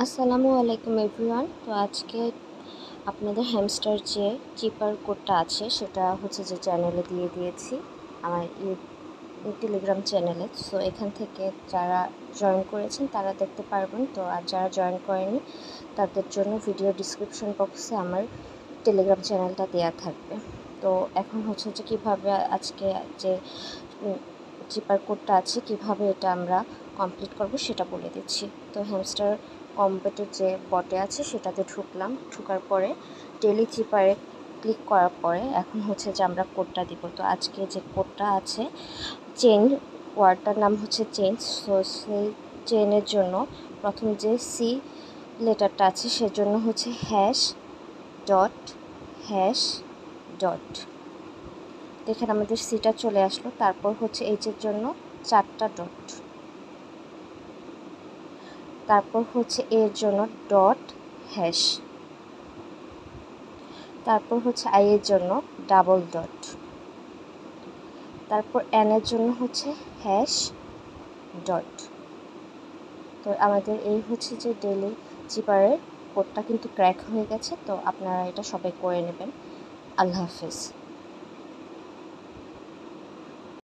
আসসালামু আলাইকুম এভরিওয়ান। তো আজকে আপনাদের হ্যামস্টার যে চিপার কোডটা আছে সেটা হচ্ছে যে চ্যানেলে দিয়ে দিয়েছি, আমার টেলিগ্রাম চ্যানেলে। সো এখান থেকে যারা জয়েন করেছেন তারা দেখতে পারবেন। তো আর যারা জয়েন করেনি তাদের জন্য ভিডিও ডিসক্রিপশন বক্সে আমার টেলিগ্রাম চ্যানেলটা দেওয়া থাকবে। তো এখন হচ্ছে যে কীভাবে আজকে যে চিপার কোডটা আছে কীভাবে এটা আমরা কমপ্লিট করব সেটা বলে দিচ্ছি। তো হ্যামস্টার কম্পিউটার যে বটে আছে সেটাতে ঢোকার পরে ডেলি চিপারে ক্লিক করার পরে এখন হচ্ছে যে আমরা কোডটা দিব। তো আজকে যে কোডটা আছে চেঞ্জ ওয়ার্ডটার নাম হচ্ছে চেঞ্জ। সো সেই চেনের জন্য প্রথমে যে সি লেটারটা আছে সেজন্য হচ্ছে হ্যাশ ডট। দেখেন আমাদের সিটা চলে আসলো। তারপর হচ্ছে এইচের জন্য 4টা ডট, তারপর হচ্ছে এর জন্য ডট হ্যাশ, তারপর হচ্ছে আই এর জন্য ডাবল ডট, তারপর এন এর জন্য হচ্ছে হ্যাশ ডট। তো আমাদের এই হচ্ছে যে ডেলি চিপারের কোডটা কিন্তু ক্র্যাক হয়ে গেছে। তো আপনারা এটা সবাই করে নেবেন। আল্লাহ হাফেজ।